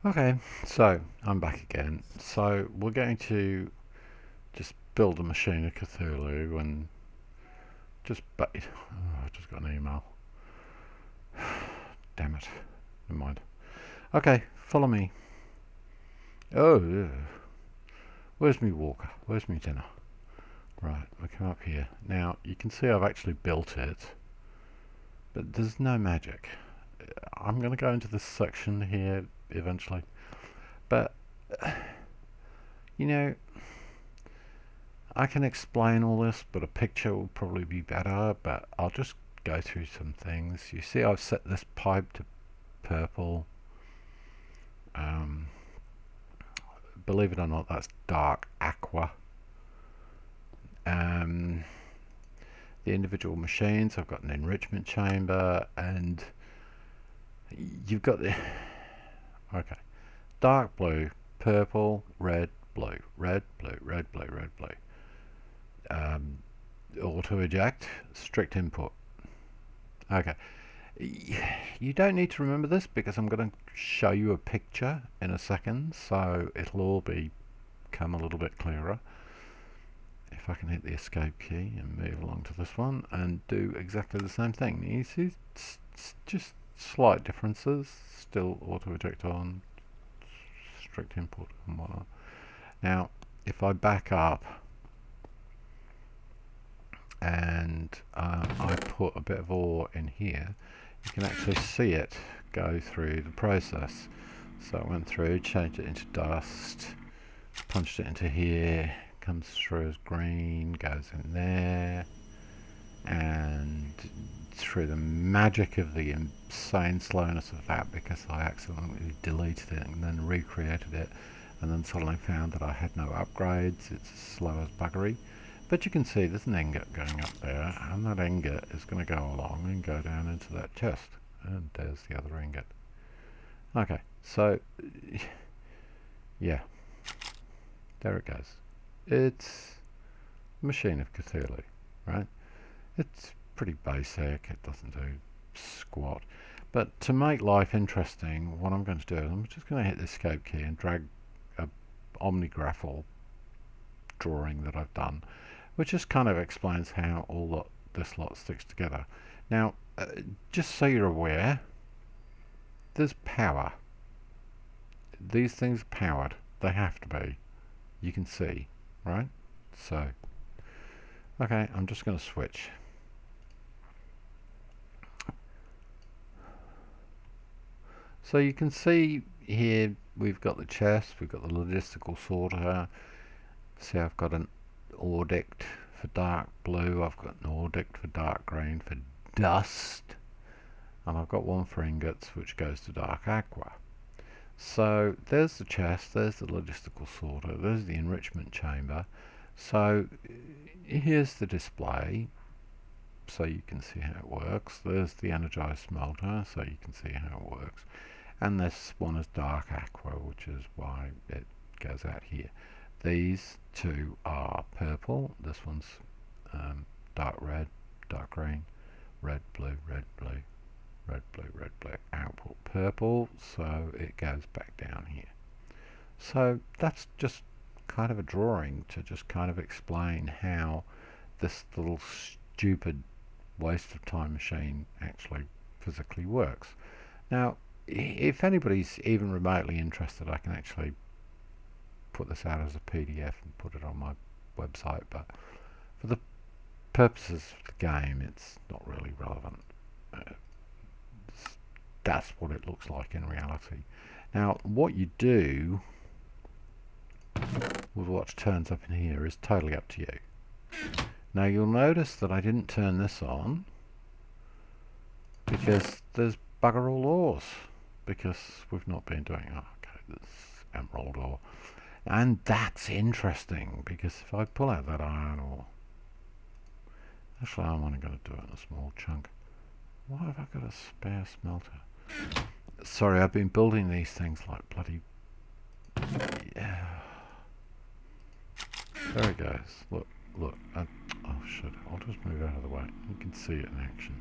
Okay, so I'm back again. So we're going to just build a machine of Cthulhu and just bait. Oh, I just got an email. Damn it. Never mind. Okay, follow me. Oh, yeah. Where's me walker? Where's me dinner? Right, we come up here. Now, you can see I've actually built it, but there's no magic. I'm going to go into this section here eventually, but you know, I can explain all this, but a picture will probably be better, but I'll just go through some things. You see I've set this pipe to purple. Um, Believe it or not, that's dark aqua. Um, the individual machines, I've got an enrichment chamber, and you've got the... Okay. Dark blue, purple, red, blue, red, blue, red, blue, red, blue. Auto eject, strict input. Okay. You don't need to remember this because I'm going to show you a picture in a second, so it'll all become a little bit clearer. If I can hit the escape key and move along to this one and do exactly the same thing. You see, it's just slight differences. Still auto eject on, strict input and whatnot. Now, if I back up and I put a bit of ore in here, you can actually see it go through the process. So I went through, changed it into dust, punched it into here, comes through as green, goes in there, and through the magic of the insane slowness of that, because I accidentally deleted it and then recreated it, and then suddenly found that I had no upgrades, it's as slow as buggery. But you can see there's an ingot going up there, and that ingot is going to go along and go down into that chest. And there's the other ingot. Okay, so yeah, there it goes. It's Machine of Cthulhu, right? It's pretty basic, it doesn't do squat. But to make life interesting, what I'm going to do is I'm just going to hit the escape key and drag a omnigraphal drawing that I've done, which just kind of explains how this lot sticks together. Now, just so you're aware, there's power. These things are powered. They have to be. You can see, right? So, okay, I'm just going to switch. So you can see here we've got the chest, we've got the logistical sorter. See, I've got an Ordict for dark blue, I've got an Ordict for dark green for dust, and I've got one for ingots which goes to dark aqua. So there's the chest, there's the logistical sorter, there's the enrichment chamber. So here's the display, so you can see how it works. There's the energized smelter, so you can see how it works. And this one is dark aqua, which is why it goes out here. These two are purple. This one's dark red, dark green, red, blue, red, blue, red, blue, red, blue. Output purple, so it goes back down here. So that's just kind of a drawing to just kind of explain how this little stupid waste of time machine actually physically works. Now, if anybody's even remotely interested, I can actually put this out as a PDF and put it on my website, but for the purposes of the game, it's not really relevant. That's what it looks like in reality. Now, what you do with what turns up in here is totally up to you. Now, you'll notice that I didn't turn this on because there's bugger all ores, because we've not been doing... Oh, okay, there's emerald ore. And that's interesting, because if I pull out that iron ore... Actually, I'm only going to do it in a small chunk. Why have I got a spare smelter? Sorry, I've been building these things like bloody... Yeah. There it goes. Look, look. Oh, shit. I'll just move out of the way. You can see it in action.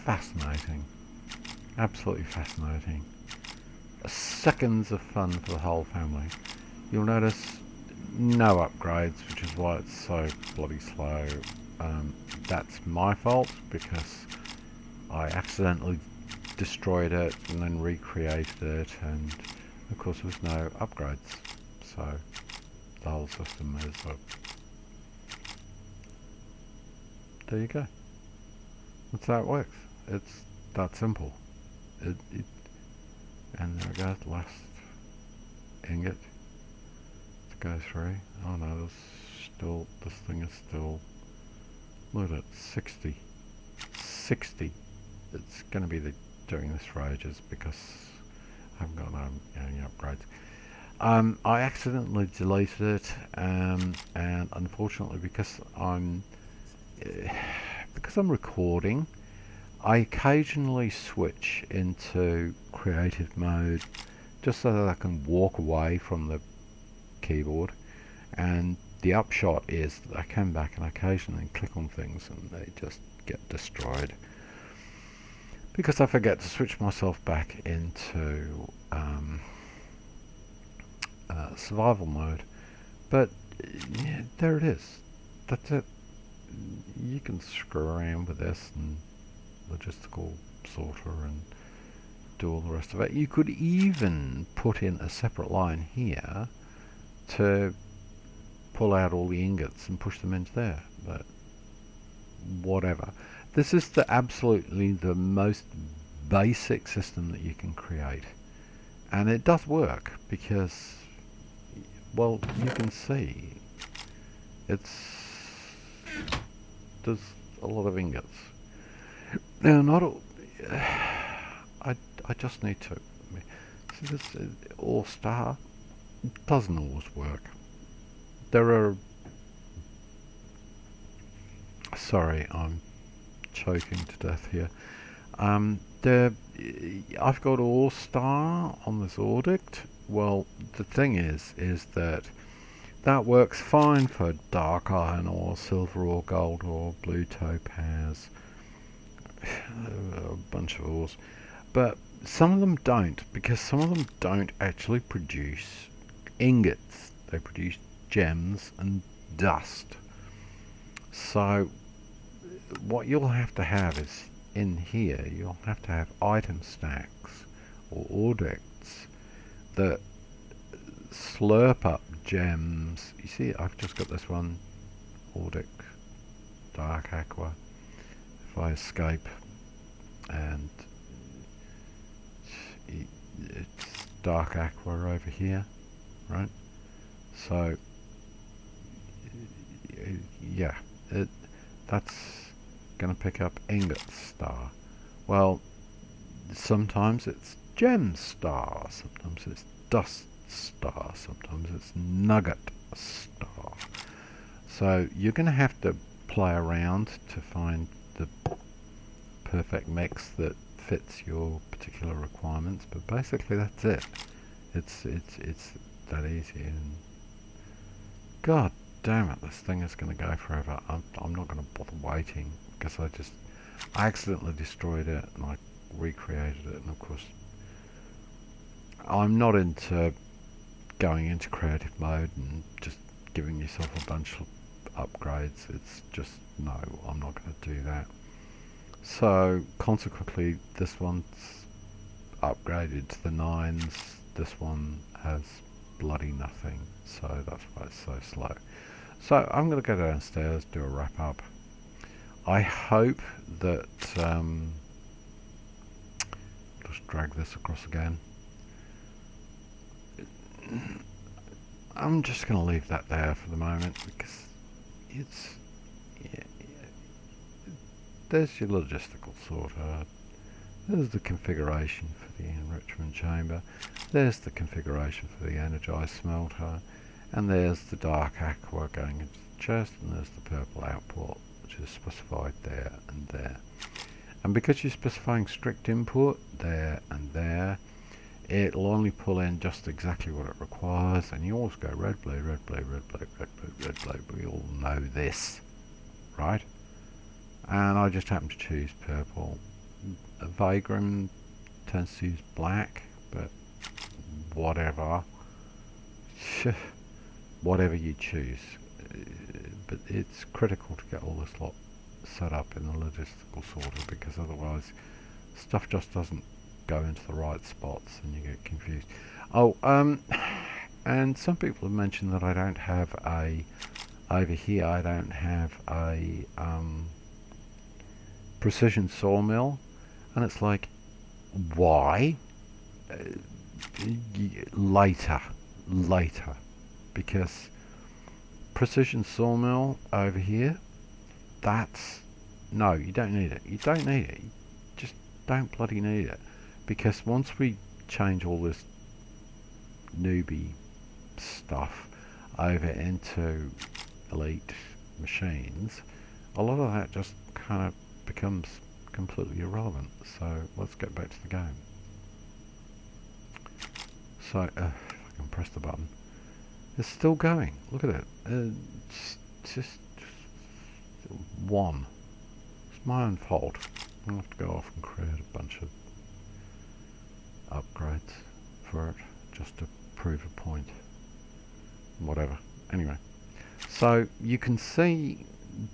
fascinating. Absolutely fascinating. Seconds of fun for the whole family. You'll notice no upgrades, which is why it's so bloody slow. That's my fault because I accidentally destroyed it and then recreated it, and of course there was no upgrades, so the whole system is there you go. That's how it works. It's that simple. And there we go, the last ingot to go through. Oh no, there's still, this thing is still, look at it, 60. It's going to be doing this for ages because I haven't got any upgrades. I accidentally deleted it, and unfortunately because I'm recording, I occasionally switch into creative mode just so that I can walk away from the keyboard, and the upshot is that I come back and occasionally click on things and they just get destroyed because I forget to switch myself back into survival mode. But yeah, there it is. That's it. You can screw around with this and logistical sorter and do all the rest of it. You could even put in a separate line here to pull out all the ingots and push them into there, but whatever. This is absolutely the most basic system that you can create, and it does work because, well, you can see there's a lot of ingots. Now, not all, I just need to see this all star doesn't always work. There are, sorry, I'm choking to death here. I've got all star on this Audict. Well, the thing is that works fine for dark iron ore, silver ore, gold ore, blue topaz, a bunch of ores, but some of them don't, because some of them don't actually produce ingots. They produce gems and dust. So what you'll have to have is, in here, you'll have to have item stacks or audicts that slurp up gems. You see, I've just got this one, Audic Dark Aqua. If I escape, and it's Dark Aqua over here, right? So yeah, that's going to pick up ingot star. Well, sometimes it's gem star, sometimes it's dust star, sometimes it's nugget star. So you're going to have to play around to find the perfect mix that fits your particular requirements, but basically that's it. It's that easy. And god damn it, this thing is going to go forever. I'm not going to bother waiting because I accidentally destroyed it and I recreated it, and of course I'm not into going into creative mode and just giving yourself a bunch of upgrades. It's just, no, I'm not going to do that. So consequently this one's upgraded to the 9s, this one has bloody nothing, so that's why it's so slow. So I'm going to go downstairs, do a wrap up. I hope that just drag this across again. I'm just going to leave that there for the moment because it's, yeah, there's your logistical sorter. There's the configuration for the enrichment chamber. There's the configuration for the energized smelter. And there's the dark aqua going into the chest, and there's the purple output, which is specified there and there. And because you're specifying strict input there and there, it'll only pull in just exactly what it requires, and you always go red, blue, red, blue, red, blue, red, blue, red, blue. We all know this, right? And I just happen to choose purple. Vagrant tends to use black, but whatever. Whatever you choose. But it's critical to get all this lot set up in the logistical sorter, because otherwise stuff just doesn't go into the right spots and you get confused. Oh, and some people have mentioned that I don't have a, over here I don't have a precision sawmill, and it's like, why? Later, because precision sawmill over here, that's, no, you don't need it. You don't need it. You just don't bloody need it. Because once we change all this newbie stuff over into elite machines, a lot of that just kind of becomes completely irrelevant. So let's get back to the game. So if I can press the button, it's still going. Look at it. Just one. It's my own fault. I'll have to go off and create a bunch of upgrades for it just to prove a point. Whatever. Anyway, so you can see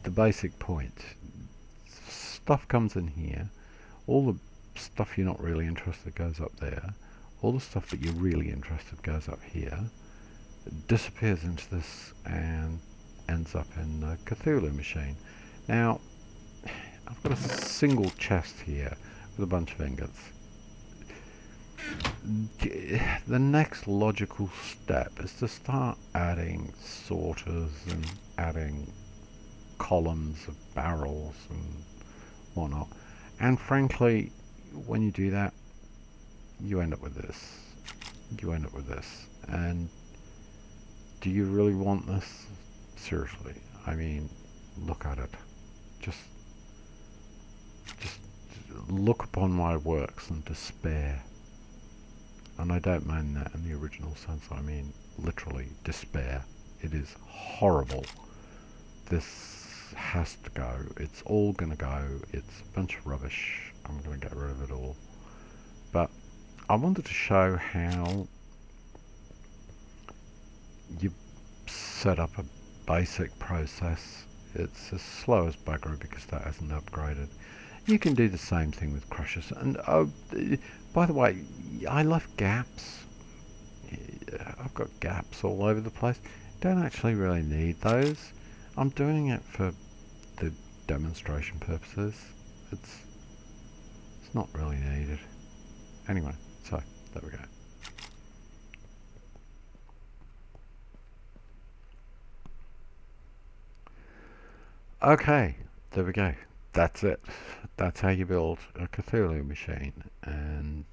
the basic point. Stuff comes in here. All the stuff you're not really interested goes up there. All the stuff that you're really interested goes up here. It disappears into this and ends up in the Cthulhu machine. Now, I've got a single chest here with a bunch of ingots. The next logical step is to start adding sorters and adding columns of barrels and whatnot. And frankly, when you do that, you end up with this. You end up with this. And do you really want this? Seriously. I mean, look at it. Just look upon my works and despair. And I don't mean that in the original sense. I mean literally despair. It is horrible. This has to go. It's all gonna go. It's a bunch of rubbish. I'm gonna get rid of it all. But I wanted to show how you set up a basic process. It's as slow as buggery because that hasn't upgraded. You can do the same thing with crushers. And oh, by the way, I left gaps. I've got gaps all over the place. Don't actually really need those. I'm doing it for the demonstration purposes. It's not really needed. Anyway, so there we go. Okay, there we go. That's it. That's how you build a Cthulhu machine, and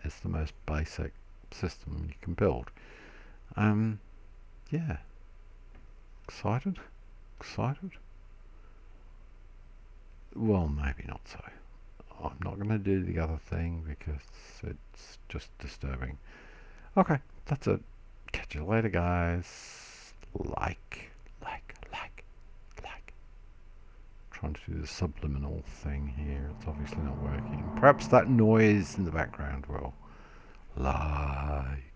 it's the most basic system you can build. Yeah. Excited? Excited? Well, maybe not so. I'm not going to do the other thing because it's just disturbing. Okay, that's it. Catch you later, guys. Like. Trying to do the subliminal thing here. It's obviously not working. Perhaps that noise in the background will. Like.